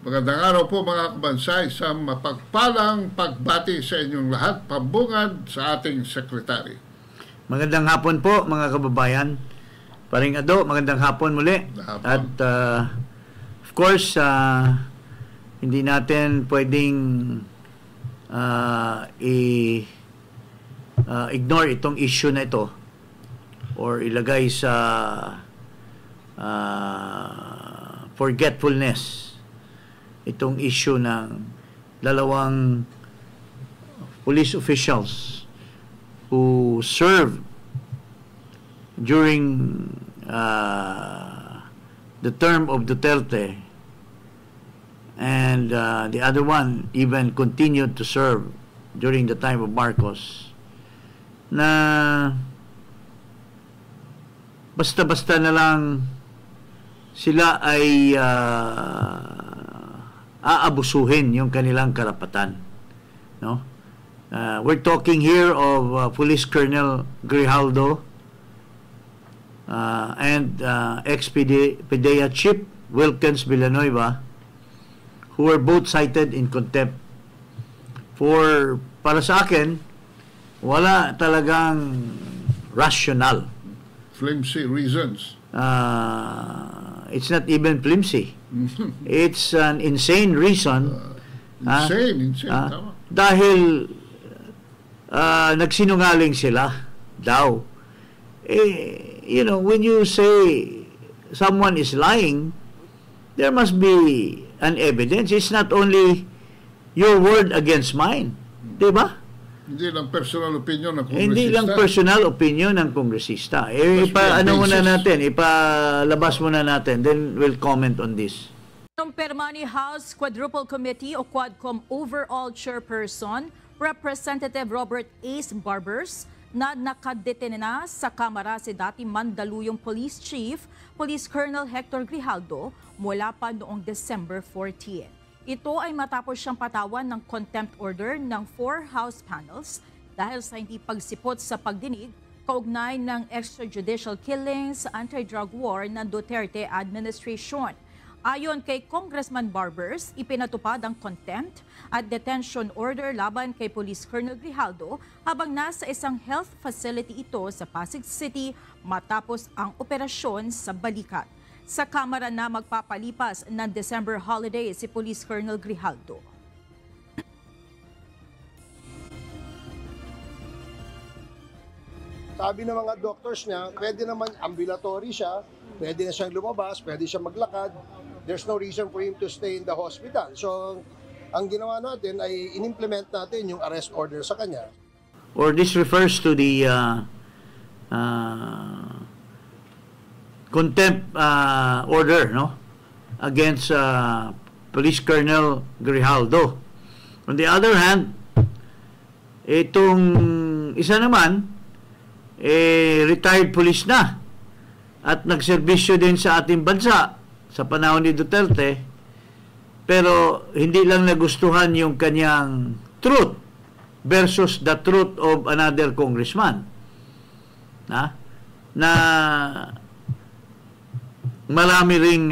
Magandang araw po mga kabansay, sa mapagpalang pagbati sa inyong lahat, pambungad sa ating sekretary. Magandang hapon po mga kababayan. Paring Ado, magandang hapon muli. At of course, hindi natin pwedeng ignore itong issue na ito or ilagay sa forgetfulness itong issue ng dalawang police officials who served during the term of Duterte, and the other one even continued to serve during the time of Marcos, na basta-basta na lang sila ay aabusuhin yung kanilang karapatan, no? We're talking here of Police Colonel Grijaldo and ex-PDEA Chief Wilkins Villanueva, who were both cited in contempt for, para sa akin, wala talagang rational. Flimsy reasons. It's not even flimsy. It's an insane reason. Insane. Dahil nagsinungaling sila daw. You know, when you say someone is lying, there must be an evidence. It's not only your word against mine. Diba? Hindi lang personal opinion ng kongresista. Hindi lang personal opinion ng kongresista. Ipalabas muna natin, then we'll comment on this. Permani House Quadruple Committee o Quadcom Overall Chairperson, Representative Robert Ace Barbers, na nakadetene na sa Kamara si dati Mandaluyong Police Chief, Police Colonel Hector Grijaldo, mula pa noong December 14. Ito ay matapos siyang patawan ng contempt order ng 4 House panels dahil sa hindi pagsipot sa pagdinig kaugnay ng extrajudicial killings sa anti-drug war ng Duterte administration. Ayon kay Congressman Barbers, ipinatupad ang contempt at detention order laban kay Police Colonel Grijaldo habang nasa isang health facility ito sa Pasig City matapos ang operasyon sa Balikat. Sa Kamara na magpapalipas ng December holiday si Police Colonel Grijaldo. Sabi ng mga doctors niya, pwede naman ambulatory siya, pwede na siyang lumabas, pwede siyang maglakad. There's no reason for him to stay in the hospital. So, ang ginawa natin ay in-implement natin yung arrest order sa kanya. Or this refers to the contempt order, no, against Police Colonel Grijaldo. On the other hand, itong isa naman retired police na at nagserbisyo din sa ating bansa sa panahon ni Duterte, pero hindi lang nagustuhan yung kanyang truth versus the truth of another congressman na marami ring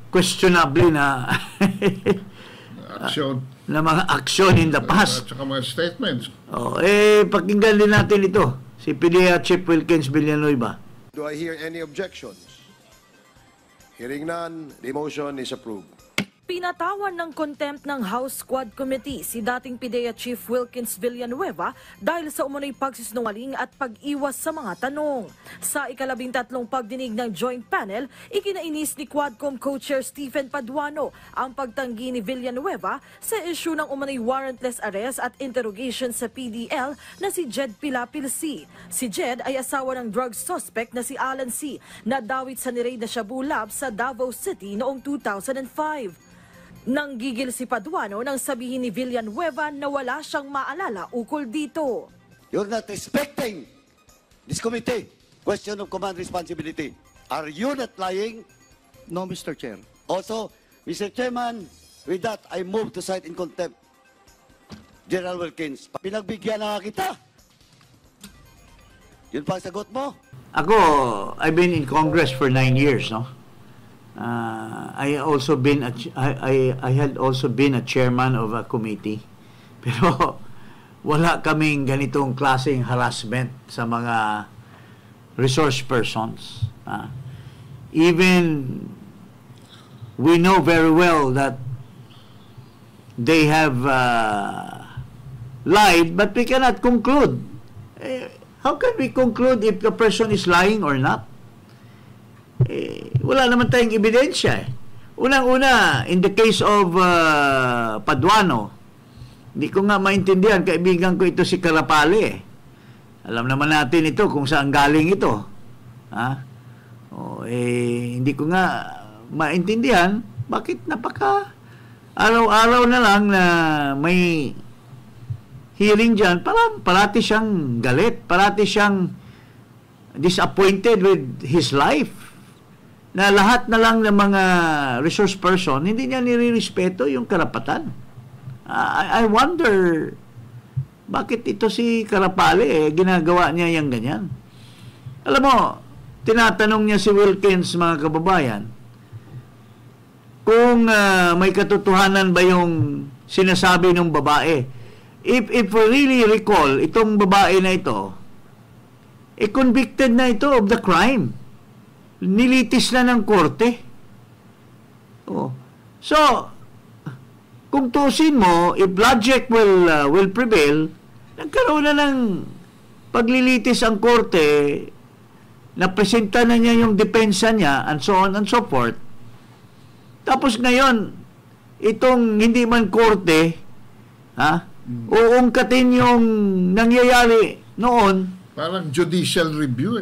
questionable na aksyon. Na mga aksyon in the past. At saka mga statements. Pakinggan din natin ito. Si PDEA Chief Wilkins Villanueva. Do I hear any objections? Hearing none, the motion is approved. Pinatawan ng contempt ng House Quad Committee si dating PDEA Chief Wilkins Villanueva dahil sa umunoy pagsisinungaling at pag-iwas sa mga tanong. Sa ika-13 pagdinig ng joint panel, ikinainis ni Quadcom Co-Chair Stephen Paduano ang pagtanggi ni Villanueva sa issue ng umunoy warrantless arrest at interrogation sa PDL na si Jed Pilapil C. Si Jed ay asawa ng drug suspect na si Alan C. na dawit sa ni-raid na Shabu Lab sa Davao City noong 2005. Nanggigil si Paduano nang sabihin ni Villanueva na wala siyang maalala ukol dito. You're not respecting this committee. Question of command responsibility. Are you not lying? No, Mr. Chair. Also, Mr. Chairman, with that, I move to cite in contempt General Wilkins. Pinagbigyan na kita. Yun pa ang sagot mo? Ako, I've been in Congress for 9 years, no? I also been I had also been a chairman of a committee. Pero wala kaming ganitong klaseng harassment sa mga resource persons. Even we know very well that they have lied, but we cannot conclude. How can we conclude if the person is lying or not? Wala naman tayong ebidensya. Unang-una, in the case of Paduano, hindi ko nga maintindihan, kaibigan ko ito si Carapale. Alam naman natin ito kung saan galing ito. Hindi ko nga maintindihan bakit araw-araw na lang na may hearing dyan, parati siyang galit, parati siyang disappointed with his life. Na lahat na lang ng mga resource person, hindi niya nirirespeto yung karapatan. I wonder, bakit ito si Carapale, ginagawa niya yung ganyan? Alam mo, tinatanong niya si Wilkins, mga kababayan, kung may katotohanan ba yung sinasabi ng babae. If we really recall, itong babae na ito, convicted na ito of the crime. Nilitis na ng korte. So, kung tusin mo, if logic will prevail, nagkaroon na ng paglilitis ang korte, napresenta na niya yung depensa niya, and so on and so forth. Tapos ngayon, itong hindi man korte, uungkatin yung nangyayari noon. Parang judicial review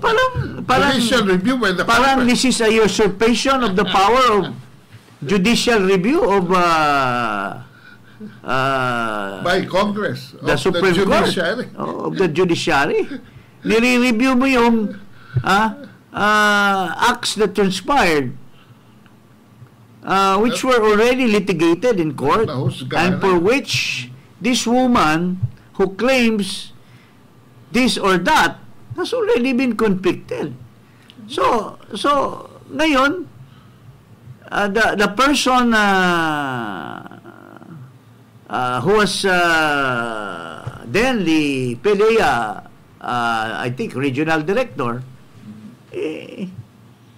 Parang judicial review by the parang Congress. this is a usurpation of the power of judicial review of by Congress the of Supreme the Court judiciary. of the judiciary. Nire-review mo yung acts that transpired which were already litigated in court and for which this woman who claims this or that has already been convicted. So ngayon, the person who was then the PDEA, I think, regional director,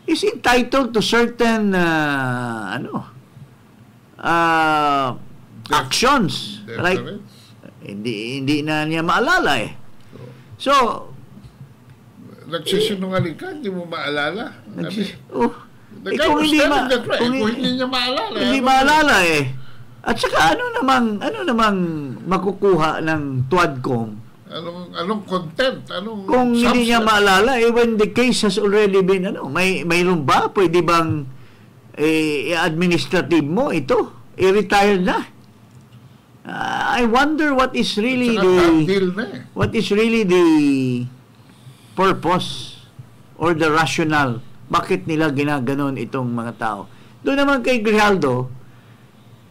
is entitled to certain actions. Like, hindi na niya maalala eh. So, nagsisinungaling ka, hindi mo maalala. Kung hindi niya maalala. Hindi maalala eh. At saka ano namang makukuha ng TUADCOM? Anong content? Kung substance? hindi niya maalala, when the case has already been, mayroon ba? Pwede bang administrative mo ito? I-retire na. I wonder what is really the purpose or the rationale. Bakit nila ginaganon itong mga tao? Doon naman kay Grijaldo,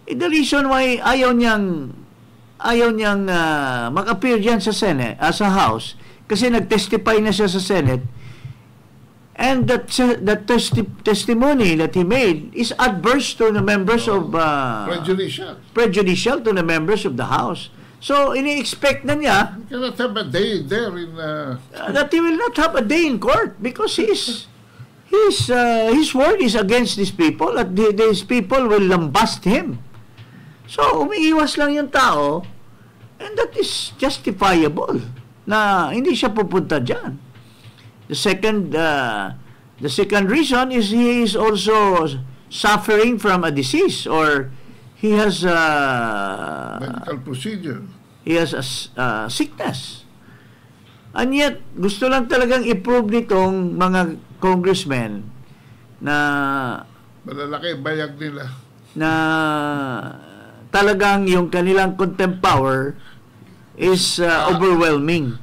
the reason why ayaw niyang mag-appear diyan sa Senate, sa House, kasi nag-testify na siya sa Senate, and that testimony that he made is adverse to the members of prejudicial to the members of the House. So ini-expect na niya you cannot have a day there in that he will not have a day in court because his word is against these people, at these people will lambast him. So umiiwas lang yung tao, and that is justifiable na hindi siya pupunta dyan. The second reason is he is also suffering from a disease, or he has medical procedure. He has a sickness. And yet, gusto lang talagang i-prove nitong mga congressmen na malalaki bayag nila na talagang yung kanilang contempt power is overwhelming.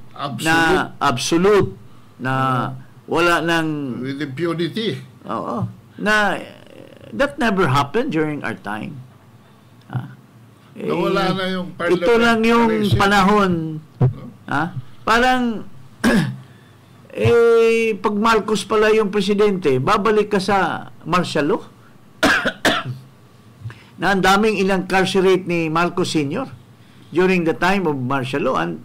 Absolute. Na wala nang with impunity. Oo. Na that never happened during our time. Nawala na yung ito lang yung panahon. Parang pag Marcos pala yung presidente, babalik ka sa martial law? Na ang daming incarcerate ni Marcos Sr. during the time of martial law. And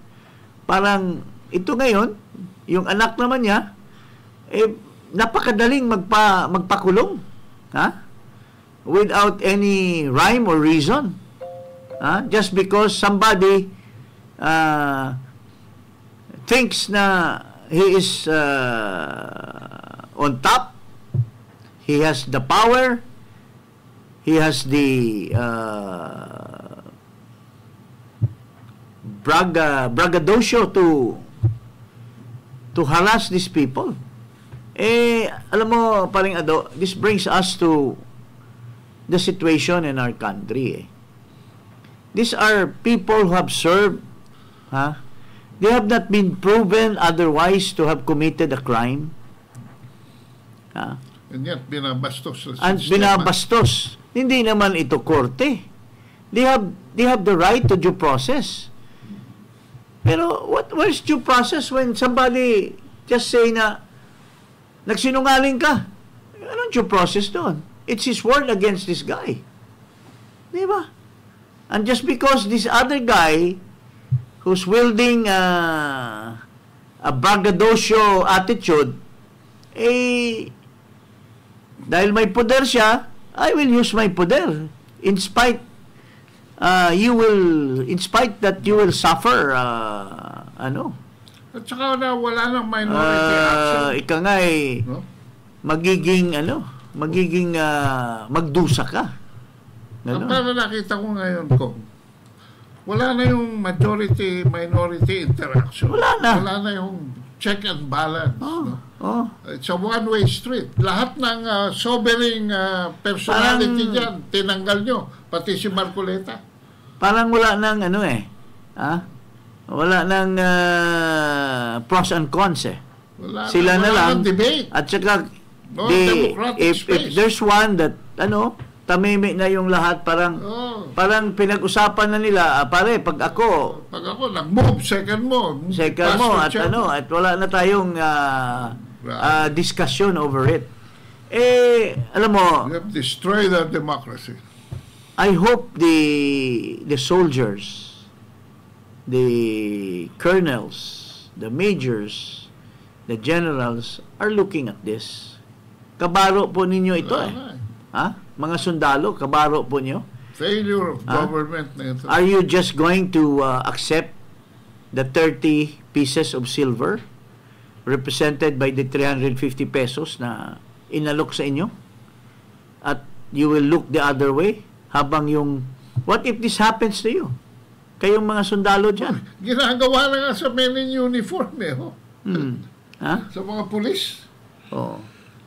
parang ito ngayon, yung anak naman niya, napakadaling magpakulong. Ha? Without any rhyme or reason. Ha? Just because somebody thinks na he is on top, he has the power, he has the braggadocio to harass these people. Alam mo, paring Ado, this brings us to the situation in our country. These are people who have served, they have not been proven otherwise to have committed a crime. And yet, binabastos. And binabastos. Hindi naman ito korte. They have the right to due process. Pero where's due process when somebody just say na nagsinungaling ka? Anong due process doon? It's his word against this guy. Di ba? And just because this other guy who's wielding a braggadocio attitude, dahil may poder siya, I will use my poder in spite that you will suffer At saka wala nang minority action. Ika nga no? magiging magdusa ka. Ang para nakita ko ngayon ko, wala na yung majority-minority interaction. Wala na yung check and balance. It's a one-way street. Lahat ng sobering personality dyan, tinanggal nyo. Pati si Marcoleta. Parang wala nang wala nang pros and cons Sila na lang. Debate. At saka, if there's one that, tamimi na yung lahat, parang pinag-usapan na nila, pare, pag ako nag-move, second mo, at wala na tayong discussion over it. Alam mo, you have destroyed our democracy. I hope the soldiers, the colonels, the majors, the generals are looking at this. Kabaro po ninyo ito Mga sundalo, kabaro po niyo? Failure of government na ito. Are you just going to accept the 30 pieces of silver represented by the 350 pesos na inalok sa inyo? At you will look the other way habang what if this happens to you? Kayong mga sundalo dyan. Ginagawa na nga sa men in uniform sa mga pulis.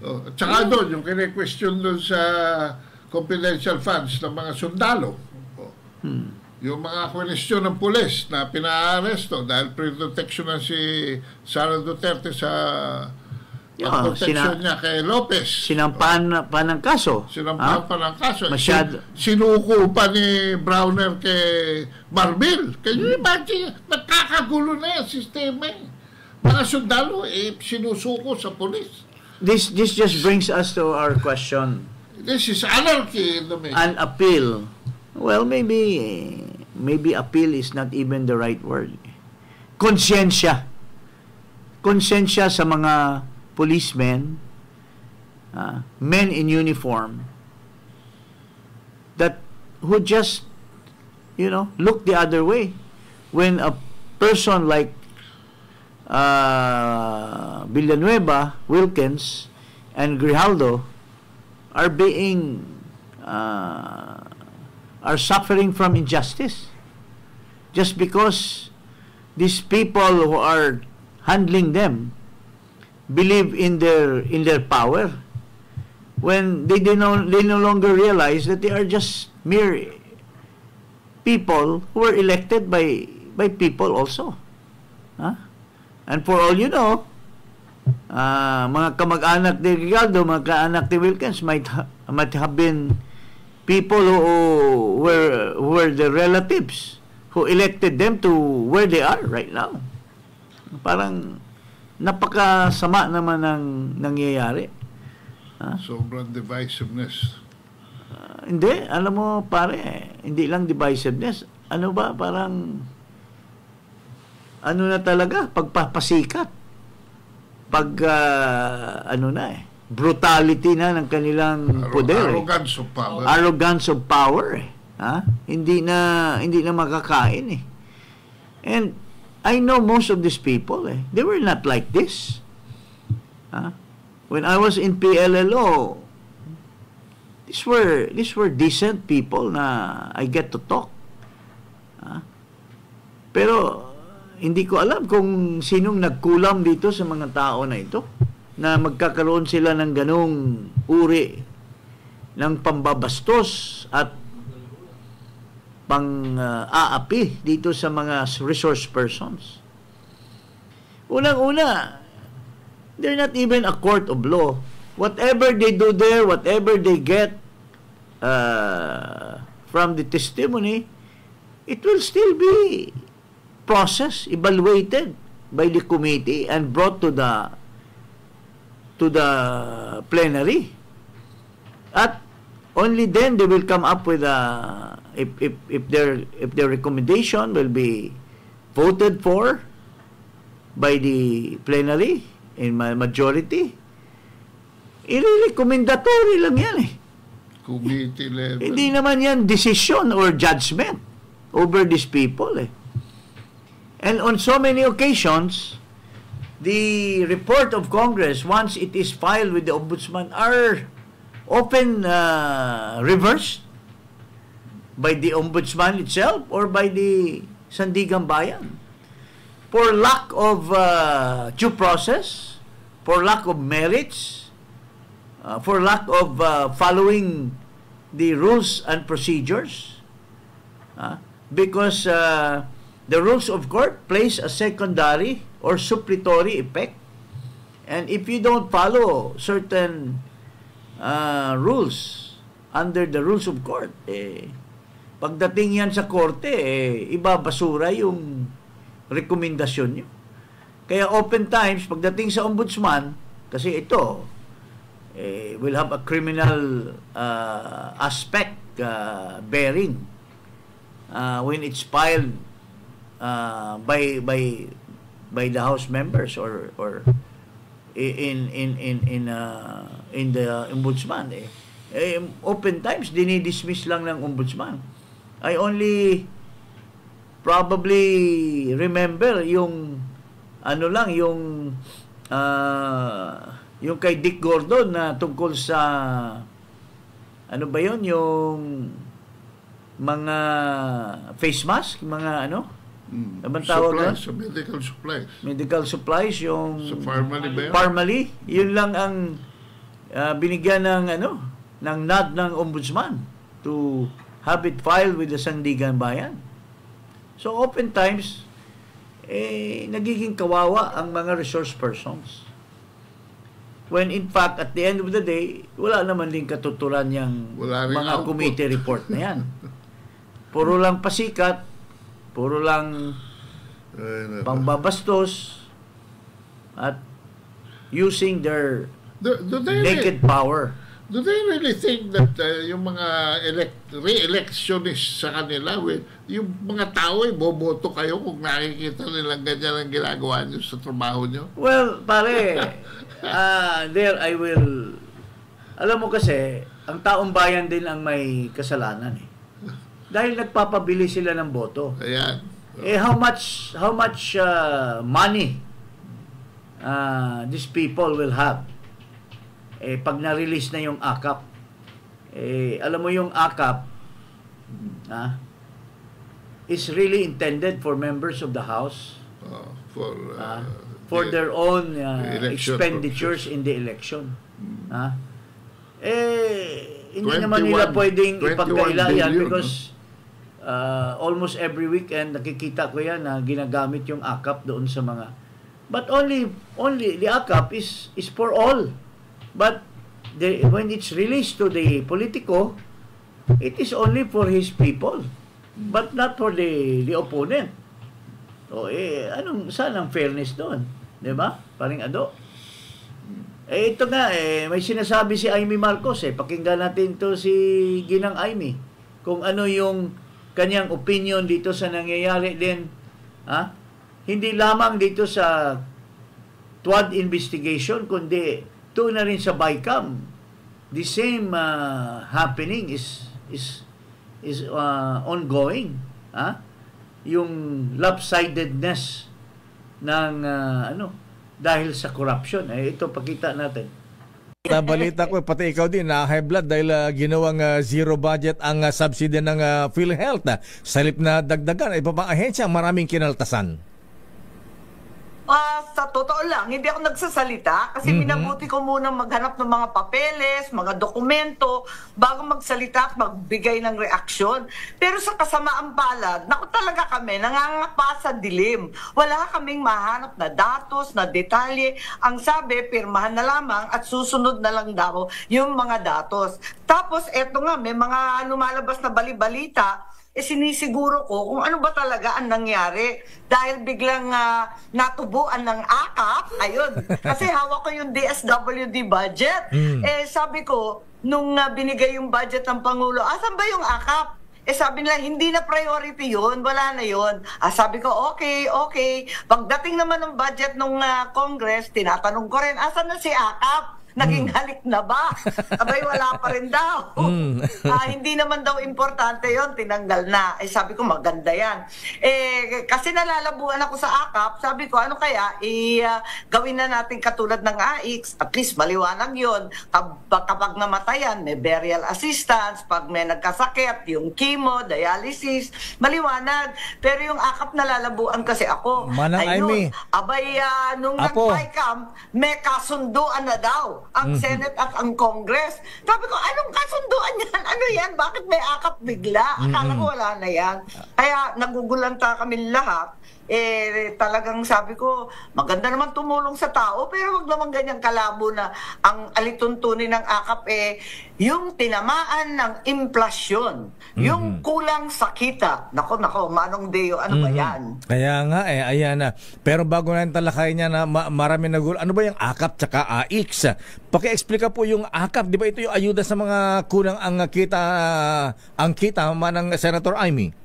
At saka doon, yung kine-question doon sa confidential funds ng mga sundalo. Yung mga question ng pulis na pina-aresto dahil pre-protection na si Sara Duterte sa protection niya kay Lopez. Sinampahan pa ng kaso. Sinuko pa ni Browner kay Marbil. Can you imagine? Nagkakagulo na yung sistema. Mga sundalo, sinusuko sa pulis. This just brings us to our question. This is anarchy in the making. An appeal. Well, maybe appeal is not even the right word. Konsensya. Konsensya sa mga policemen, men in uniform, that who just, look the other way when a person like Villanueva, Wilkins, and Grijaldo are suffering from injustice just because these people who are handling them believe in their power when they no longer realize that they are just mere people who were elected by people also. And for all you know, mga kamag-anak ni Grijaldo, mga kaanak ni Wilkins might have been people who were the relatives who elected them to where they are right now. Parang napakasama naman ng nangyayari. Sobrang divisiveness. Hindi, alam mo pare, hindi lang divisiveness. Ano ba, parang ano na talaga, pagpapasikat. Brutality na ng kanilang poder. Arrogance of power. Arrogance of power. Hindi na makakain eh. And I know most of these people, they were not like this. When I was in PLLO, these were decent people na I get to talk. Pero hindi ko alam kung sinong nagkulam dito sa mga tao na ito na magkakaroon sila ng ganong uri ng pambabastos at pang-aapi dito sa mga resource persons. Unang-una, they're not even a court of law. Whatever they do there, whatever they get from the testimony, it will still be processed, evaluated by the committee and brought to the plenary. At only then they will come up with if their recommendation will be voted for by the plenary in my majority. Recommendatory lang yan eh. Committee level. Hindi naman yan decision or judgment over these people eh. And on so many occasions, the report of Congress, once it is filed with the Ombudsman, are often reversed by the Ombudsman itself or by the Sandigan Bayan for lack of due process, for lack of merits, for lack of following the rules and procedures, because the rules of court plays a secondary or suppletory effect, and if you don't follow certain rules under the rules of court, pagdating yan sa korte, ibabasura yung rekomendasyon nyo. Kaya oftentimes, pagdating sa ombudsman, kasi ito will have a criminal aspect bearing when it's filed by the House members or in the ombudsman. Oftentimes dinidismiss lang ng ombudsman. I only probably remember yung yung kay Dick Gordon na tungkol sa ano ba yun, yung mga face mask, mga tawag supplies, medical supplies. Medical supplies, yung sa Pharmaly ba yun? Pharmaly, yun lang ang binigyan ng ng nod ng ombudsman to have it filed with the Sandigan Bayan. So oftentimes nagiging kawawa ang mga resource persons. When in fact, at the end of the day, wala naman din katuturan yung mga committee report na yan. Puro lang pasikat, puro lang pambabastos, at using their naked power. Do they really think that yung mga re-electionists sa kanila, yung mga tao boboto kayo kung nakikita nilang ganyan ang ginagawa nyo sa trabaho nyo? Well, pare, there I will... Alam mo kasi, ang taong bayan din ang may kasalanan eh. Dahil nagpapabili sila ng boto. Ayan. How much money these people will have pag na-release na yung AKAP. Alam mo yung AKAP is really intended for members of the House for their own expenditures in the election. Hindi naman nila pwedeng ipagkaila yan because almost every weekend nakikita ko yan na ginagamit yung AKAP doon sa mga, but only the AKAP is for all. But when it's released to the politico, it is only for his people, but not for the opponent. So, saan ang fairness doon? Di ba? Paring Ado. Ito nga, may sinasabi si Amy Marcos. Pakinggan natin to si Ginang Amy. Kung ano yung kanyang opinion dito sa nangyayari din. Hindi lamang dito sa TWAD investigation, kundi doon na rin sa BICAM. The same happening is ongoing. Yung lopsidedness ng dahil sa corruption. Ito pakita natin. Nabalita ko, pati ikaw din na high blood dahil ginawang zero budget ang subsidy ng PhilHealth. Sa halip na dagdagan, iba pang ahensya, maraming kinaltasan. Sa totoo lang, hindi ako nagsasalita kasi minabuti ko muna maghanap ng mga papeles, mga dokumento bago magsalita at magbigay ng reaksyon. Pero sa kasamaang palad, naku talaga kami, nangangapa sa dilim. Wala kaming mahanap na datos, na detalye. Ang sabi, pirmahan na lamang at susunod na lang daw yung mga datos. Tapos eto nga, may mga lumalabas na bali-balita, sinisiguro ko kung ano ba talaga ang nangyari dahil biglang natubuan ng AKAP. Ayun, kasi hawak ko yung DSWD budget. Sabi ko, nung binigay yung budget ng Pangulo, asan ba yung AKAP? Sabi nila, hindi na priority yun, wala na yun. Sabi ko, okay. Pagdating naman ng budget ng Congress, tinatanong ko rin, asan na si AKAP? Naging halik na ba? Abay, wala pa rin daw. Hindi naman daw importante yon, tinanggal na. Sabi ko, maganda yan. Kasi nalalabuan ako sa AKAP, sabi ko, ano kaya, gawin na natin katulad ng AIX, at least maliwanag yon. Kapag namatayan, may burial assistance, pag may nagkasakit, yung chemo, dialysis, maliwanag. Pero yung AKAP nalalabuan kasi ako. Manang Amy. Abay, nung nag-BICAM, may kasunduan na daw ang Senate at ang Congress. Sabi ko, anong kasunduan yan? Ano yan? Bakit may AKAP bigla? Akala ko wala na yan. Kaya nagugulanta kami lahat. Talagang sabi ko, maganda naman tumulong sa tao, pero wag naman ganyang kalabo na ang alituntunin ng AKAP yung tinamaan ng inflasyon, yung kulang sa kita. Nako, Manong Deo, ano ba yan? Kaya nga ayan na. Pero bago na yung talakay niya na marami nagulo, ano ba yung AKAP tsaka AIX? Paki-explica po yung AKAP, di ba ito yung ayuda sa mga kulang ang kita, Manang Senator Amy?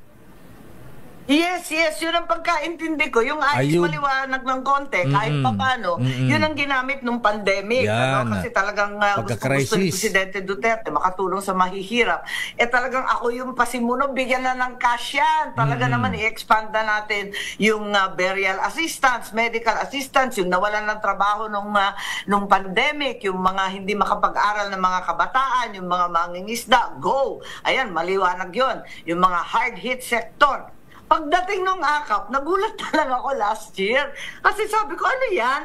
Yes, yun ang pagkaintindi ko. Yung ayos maliwanag ng konti, kahit papano, yun ang ginamit nung pandemic. Kasi talagang gusto ni Presidente Duterte makatulong sa mahihirap. Talagang ako yung pasimuno, bigyan na ng cash yan. Talaga naman i-expand na natin yung burial assistance, medical assistance, yung nawalan ng trabaho nung pandemic, yung mga hindi makapag-aral ng mga kabataan, yung mga mangingisda, go! Ayan, maliwanag yun. Yung mga hard-hit sector. Pagdating nung AKAP, nagulat na lang ako last year. Kasi sabi ko, ano yan?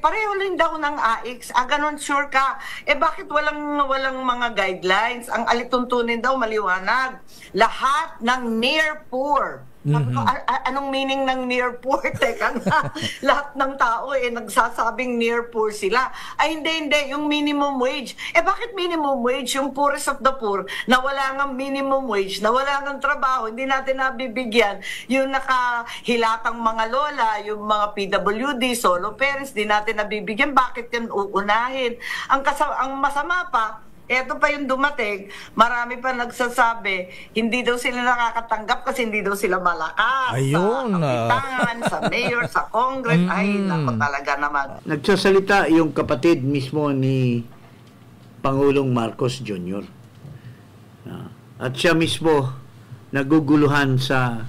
Pareho lang daw ng AIX. Ganon, sure ka. Bakit walang mga guidelines? Ang alituntunin daw, maliwanag. Lahat ng near poor. Anong meaning ng near poor? Teka nga, lahat ng tao nagsasabing near poor sila. Hindi, yung minimum wage. Bakit minimum wage? Yung poorest of the poor, na wala ng minimum wage, na wala ng trabaho, hindi natin nabibigyan. Yung nakahilatang mga lola, yung mga PWD, solo parents, di natin nabibigyan. Bakit yan uunahin? Ang masama pa, eto pa yung dumating, marami pa nagsasabi, hindi daw sila nakakatanggap kasi hindi daw sila malakas. Ayun. Sa kapitan, sa mayor, sa Congress. Ay, naku talaga naman. Nagsasalita yung kapatid mismo ni Pangulong Marcos Jr. At siya mismo naguguluhan sa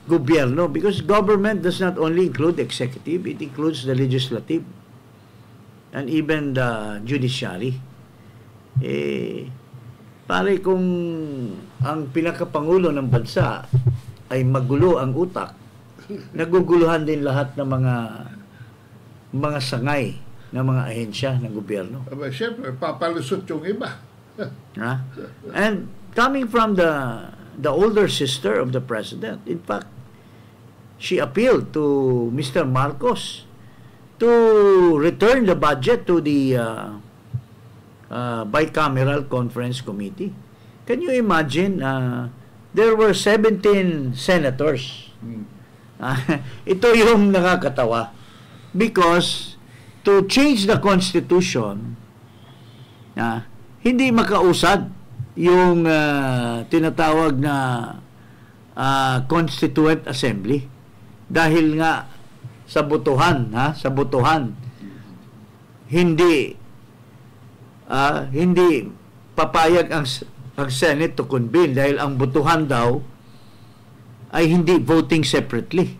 gobyerno because government does not only include executive, it includes the legislative and even the judiciary. Pare kung ang pinakapangulo ng bansa ay magulo ang utak, naguguluhan din lahat ng mga sangay ng mga ahensya ng gobyerno. Siyempre, papalusot yung iba. And coming from the older sister of the president, in fact, she appealed to Mr. Marcos to return the budget to the bicameral conference committee. Can you imagine? There were 17 senators Ito yung nakakatawa. Because to change the Constitution, hindi makausad yung tinatawag na Constituent Assembly. Dahil nga sa botohan, hindi papayag ang Senate to convene dahil ang botohan daw ay hindi voting separately.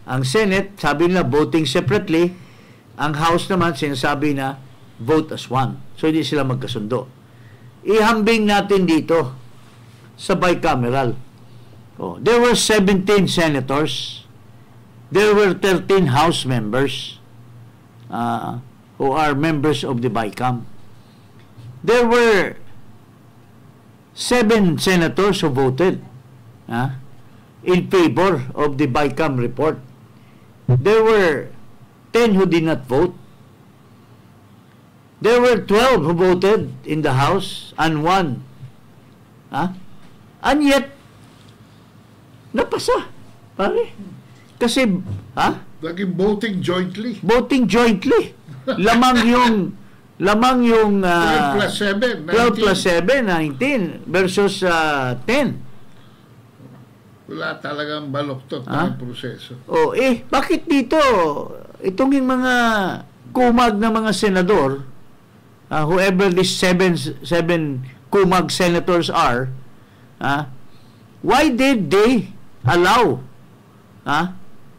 Ang Senate, sabi nila voting separately, ang House naman sinasabi na vote as one. So hindi sila magkasundo. Ihambing natin dito sa bicameral. There were 17 senators. There were 13 House members who are members of the BICAM. There were 7 senators who voted in favor of the BICAM report. There were 10 who did not vote. There were 12 who voted in the House and 1. And yet, napasa. Pare. Kasi, naging voting jointly. Voting jointly. Lamang yung 12 plus 7, 12 plus 7, 19 versus 10. Wala talagang baloktot ng proseso. Bakit dito? Itong yung mga kumag na mga senador, whoever these seven kumag senators are, why did they allow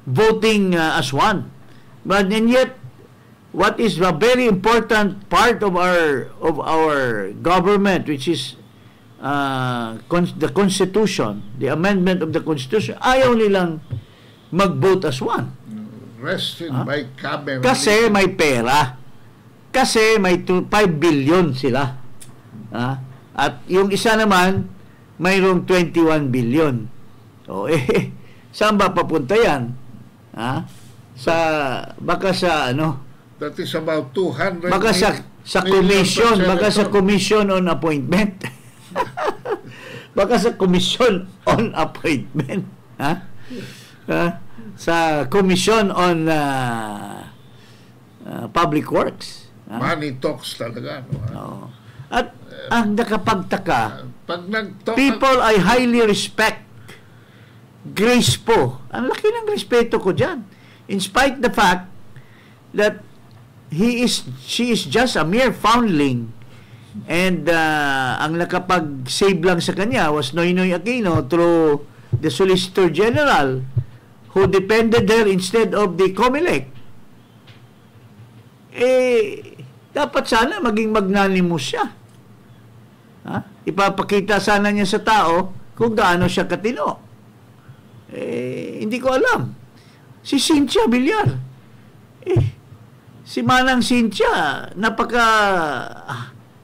voting as one? And yet, what is a very important part of our government, which is the Constitution, the amendment of the Constitution, ayaw nilang mag-vote as one. Rested by cabinet. Kasi may pera. Kasi may 5 billion sila. At yung isa naman, mayroong 21 billion. Saan ba papunta yan? Baka sa That is about 200 baka sa commission, baka sa commission on appointment. Baka sa commission on appointment. Sa commission on public works. Money talks talaga. At ang nakapagtaka, pag people I highly respect. Grace po. Ang laki ng respeto ko dyan. In spite the fact that she is just a mere foundling, and ang nakapag-save lang sa kanya was Noynoy Aquino through the Solicitor General who defended her instead of the COMELEC. Dapat sana maging magnanimous siya. Ipapakita sana niya sa tao kung gaano siya katino. Hindi ko alam. Si Cynthia Villar. Si Manang Cynthia, napaka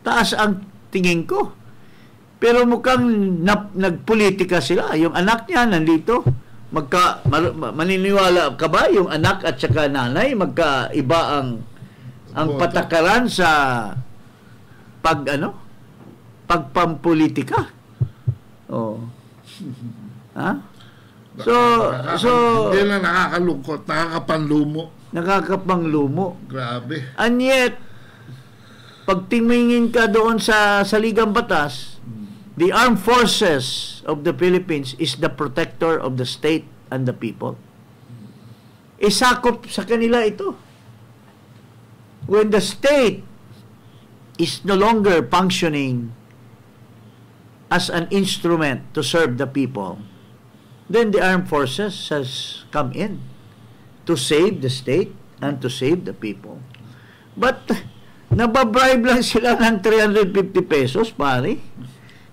taas ang tingin ko. Pero mukhang nagpolitika sila. Yung anak niya nandito. Maniniwala ka ba yung anak at saka nanay magkaiba ang patakaran sa pagpampolitika? Hindi lang nakakalungkot, nakakapanglumo. Grabe. And yet, pag tingin ka doon sa Saligang Batas, the armed forces of the Philippines is the protector of the state and the people. Sakop sa kanila ito. When the state is no longer functioning as an instrument to serve the people, then the armed forces has come in to save the state and to save the people. But nababribe lang sila ng 350 pesos, pare.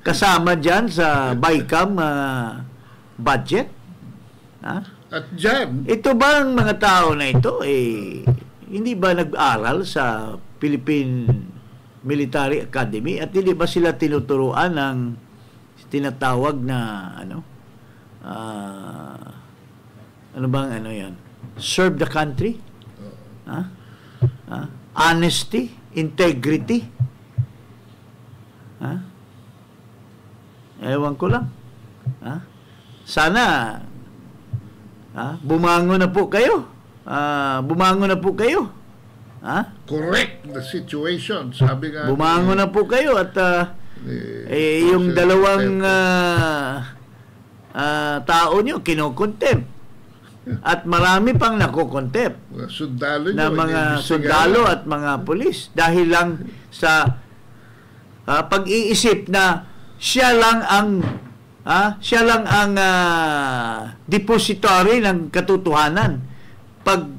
Kasama dyan sa BICAM budget. At dyan, ito ba ang mga tao na ito, hindi ba nag-aral sa Philippine Military Academy at hindi ba sila tinuturuan ng tinatawag na yan? Serve the country? Honesty? Integrity? Ewan ko lang. Sana Bumangon na po kayo. Bumangon na po kayo. Correct the situation. Sabi nga. Bumangon na po kayo at yung dalawang tao nyo kinokontempt. At marami pang nakokontempt na mga sundalo at mga pulis dahil lang sa pag-iisip na siya lang ang depository ng katotohanan. Pag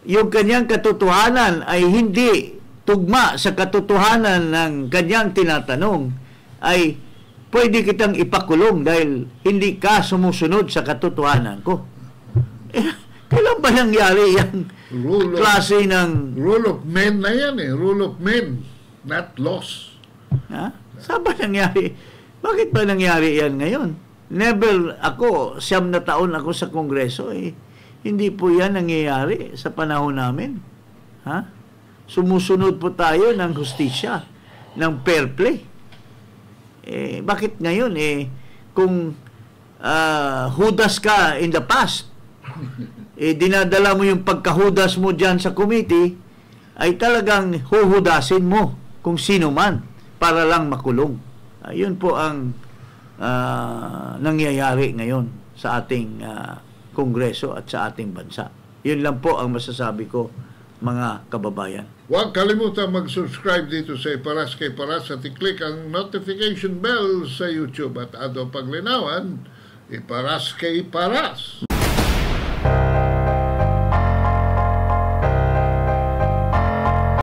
yung kanyang katotohanan ay hindi tugma sa katotohanan ng kanyang tinatanong, ay pwede kitang ipakulong dahil hindi ka sumusunod sa katotohanan ko. Kailan ba nangyari yung klase ng... Rule of men na yan Rule of men, not laws. Saan ba nangyari? Bakit ba nangyari yan ngayon? Never ako, 9 na taon ako sa Kongreso, hindi po yan nangyayari sa panahon namin. Sumusunod po tayo ng hustisya, ng fair play. Bakit ngayon? Kung hudas ka in the past, dinadala mo yung pagkahudas mo dyan sa committee, ay talagang huhudasin mo kung sino man para lang makulong. Yun po ang nangyayari ngayon sa ating Kongreso at sa ating bansa. Yun lang po ang masasabi ko, mga kababayan. Huwag kalimutan mag-subscribe dito sa Iparas kay Paras at i-click ang notification bell sa YouTube at Ado Paglinawan, Iparas kay Paras.